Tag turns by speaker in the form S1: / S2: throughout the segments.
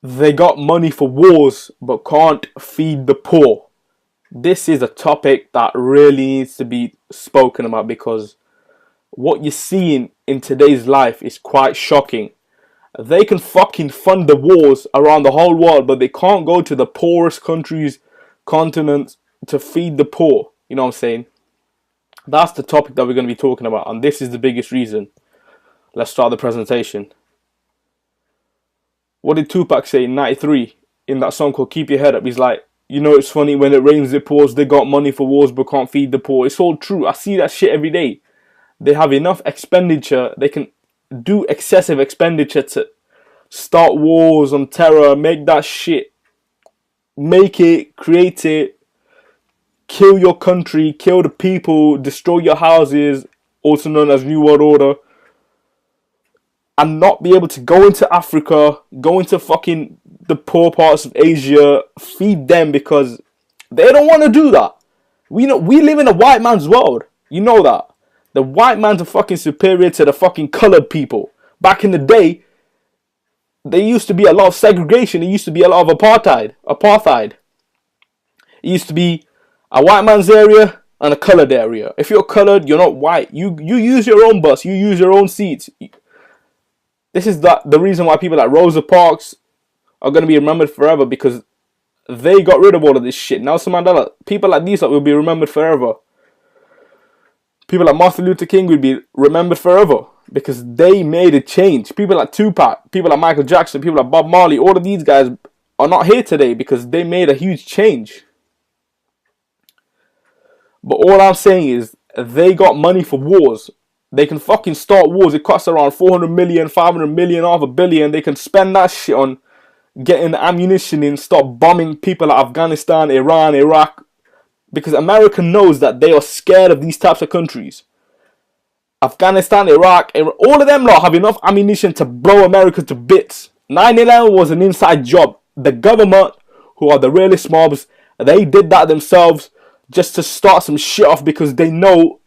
S1: They got money for wars but can't feed the poor. This is a topic that really needs to be spoken about because what you're seeing in today's life is quite shocking. They can fucking fund the wars around the whole world, but they can't go to the poorest countries, continents to feed the poor. You know what I'm saying? That's the topic that we're going to be talking about, and this is the biggest reason. Let's start the presentation. What did Tupac say in 93 in that song called Keep Your Head Up? He's like, you know, it's funny, when it rains it pours, they got money for wars but can't feed the poor. It's all true. I see that shit every day. They have enough expenditure, they can do excessive expenditure to start wars on terror, make that shit, make it, create it, kill your country, kill the people, destroy your houses, also known as New World Order, and not be able to go into Africa, go into fucking the poor parts of Asia, feed them because they don't want to do that. We live in a white man's world. You know that. The white man's are fucking superior to the fucking colored people. Back in the day, there used to be a lot of segregation. There used to be a lot of apartheid. It used to be a white man's area and a colored area. If you're colored, you're not white. You use your own bus. You use your own seats. This is the reason why people like Rosa Parks are going to be remembered forever, because they got rid of all of this shit. Nelson Mandela, people like these will be remembered forever. People like Martin Luther King will be remembered forever because they made a change. People like Tupac, people like Michael Jackson, people like Bob Marley, all of these guys are not here today because they made a huge change. But all I'm saying is they got money for wars. They can fucking start wars. It costs around 400 million, 500 million, half a billion. They can spend that shit on getting ammunition in, start bombing people like Afghanistan, Iran, Iraq. Because America knows that they are scared of these types of countries. Afghanistan, Iraq, all of them lot have enough ammunition to blow America to bits. 9/11 was an inside job. The government, who are the realest mobs, they did that themselves just to start some shit off because they know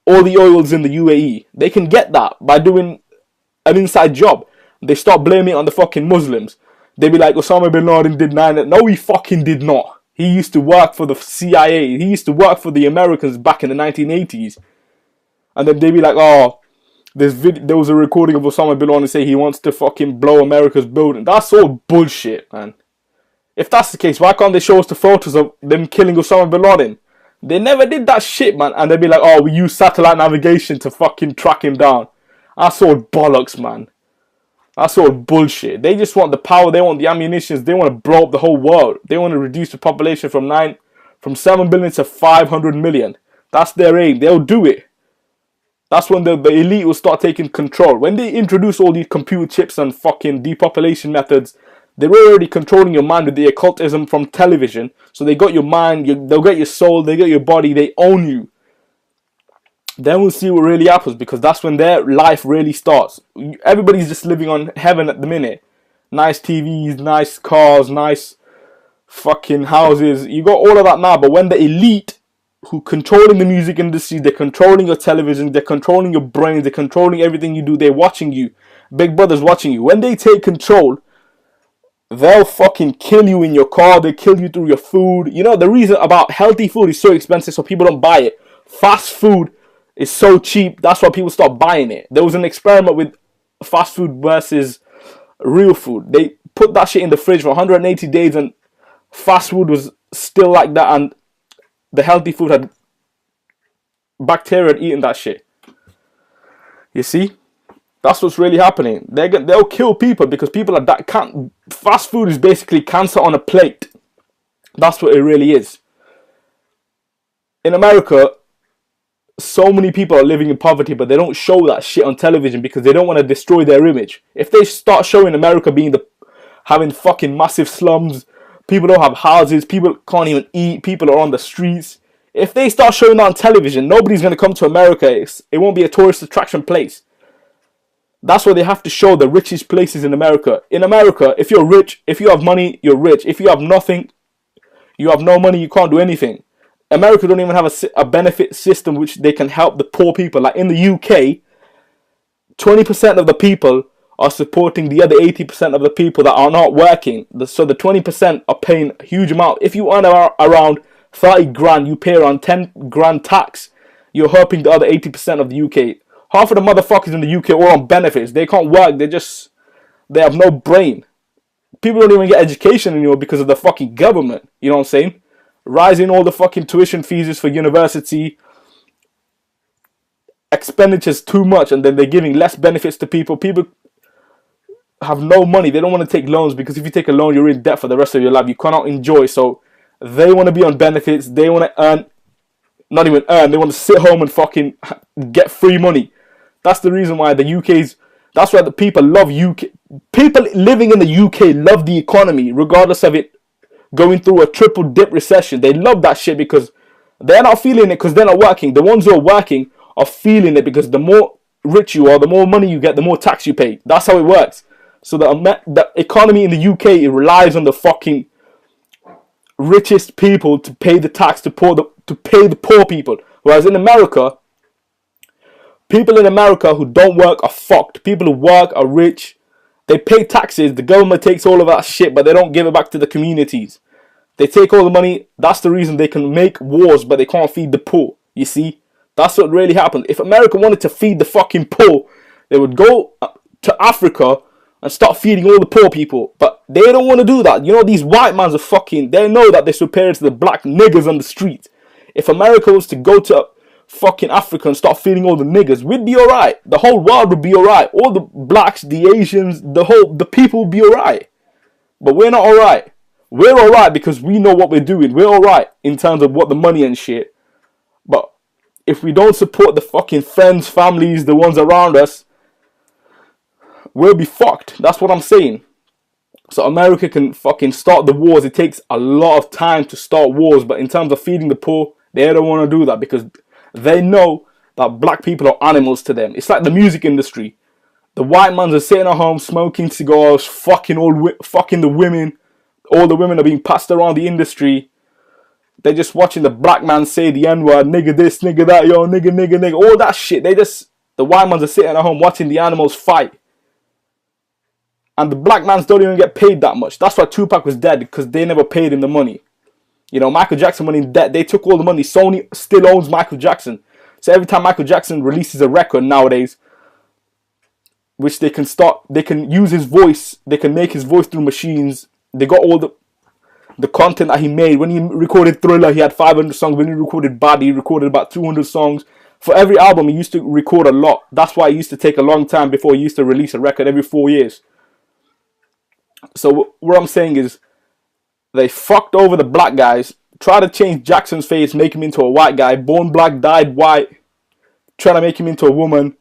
S1: all the oil's in the UAE. They can get that by doing an inside job. They start blaming it on the fucking Muslims. They be like, Osama bin Laden did 9/11. No, he fucking did not. He used to work for the CIA. He used to work for the Americans back in the 1980s. And then they be like, oh, there was a recording of Osama bin Laden say he wants to fucking blow America's building. That's all bullshit, man. If that's the case, why can't they show us the photos of them killing Osama bin Laden? They never did that shit, man. And they'd be like, oh, we use satellite navigation to fucking track him down. That's all bollocks, man. That's all bullshit. They just want the power. They want the ammunitions. They want to blow up the whole world. They want to reduce the population from 7 billion to 500 million. That's their aim. They'll do it. That's when the elite will start taking control. When they introduce all these computer chips and fucking depopulation methods, they're already controlling your mind with the occultism from television. So they got your mind, they'll get your soul, they get your body, they own you. Then we'll see what really happens, because that's when their life really starts. Everybody's just living on heaven at the minute. Nice TVs, nice cars, nice fucking houses. You got all of that now, but when the elite who controlling the music industry, they're controlling your television, they're controlling your brain, they're controlling everything you do, they're watching you. Big Brother's watching you. When they take control, they'll fucking kill you in your car, they'll kill you through your food. You know, the reason about healthy food is so expensive so people don't buy it. Fast food is so cheap, that's why people stop buying it. There was an experiment with fast food versus real food. They put that shit in the fridge for 180 days and fast food was still like that, and the healthy food had bacteria had eaten that shit. You see? That's what's really happening. They'll kill people because people are that can't. Fast food is basically cancer on a plate. That's what it really is. In America, so many people are living in poverty, but they don't show that shit on television because they don't want to destroy their image. If they start showing America having fucking massive slums, people don't have houses, people can't even eat, people are on the streets. If they start showing that on television, nobody's going to come to America. It won't be a tourist attraction place. That's why they have to show the richest places in America. In America, if you're rich, if you have money, you're rich. If you have nothing, you have no money, you can't do anything. America don't even have a benefit system which they can help the poor people. Like in the UK, 20% of the people are supporting the other 80% of the people that are not working. So the 20% are paying a huge amount. If you earn around 30 grand, you pay around 10 grand tax. You're helping the other 80% of the UK. Half of the motherfuckers in the UK are on benefits. They can't work. They have no brain. People don't even get education anymore because of the fucking government. You know what I'm saying? Rising all the fucking tuition fees for university. Expenditures too much, and then they're giving less benefits to people. People have no money. They don't want to take loans because if you take a loan, you're in debt for the rest of your life. You cannot enjoy. So they want to be on benefits. They want to earn, not even earn. They want to sit home and fucking get free money. That's the reason why the UK's. That's why the people love UK. People living in the UK love the economy, regardless of it going through a triple dip recession. They love that shit because they're not feeling it because they're not working. The ones who are working are feeling it because the more rich you are, the more money you get, the more tax you pay. That's how it works. So the economy in the UK, it relies on the fucking richest people to pay the tax to pay the poor people. Whereas in America, people in America who don't work are fucked. People who work are rich. They pay taxes. The government takes all of that shit, but they don't give it back to the communities. They take all the money. That's the reason they can make wars, but they can't feed the poor. You see? That's what really happened. If America wanted to feed the fucking poor, they would go to Africa and start feeding all the poor people. But they don't want to do that. You know, these white mans are fucking... They know that they're superior to the black niggas on the street. If America was to go to fucking Africa and start feeding all the niggas, we'd be alright. The whole world would be alright. All the blacks, the Asians, the people would be alright. But we're not alright. We're alright because we know what we're doing. We're alright in terms of what the money and shit. But if we don't support the fucking friends, families, the ones around us, we'll be fucked. That's what I'm saying. So America can fucking start the wars. It takes a lot of time to start wars. But in terms of feeding the poor, they don't want to do that because they know that black people are animals to them. It's like the music industry. The white mans are sitting at home smoking cigars, fucking the women. All the women are being passed around the industry. They're just watching the black man say the N-word, nigga this, nigga that, yo, nigga, all that shit. The white mans are sitting at home watching the animals fight. And the black mans don't even get paid that much. That's why Tupac was dead, because they never paid him the money. You know, Michael Jackson went in debt. They took all the money. Sony still owns Michael Jackson. So every time Michael Jackson releases a record nowadays, which they can use his voice, they can make his voice through machines. They got all the content that he made. When he recorded Thriller, he had 500 songs. When he recorded Bad, he recorded about 200 songs. For every album, he used to record a lot. That's why it used to take a long time before he used to release a record every 4 years. So what I'm saying is, they fucked over the black guys, try to change Jackson's face, make him into a white guy, born black, died white, trying to make him into a woman.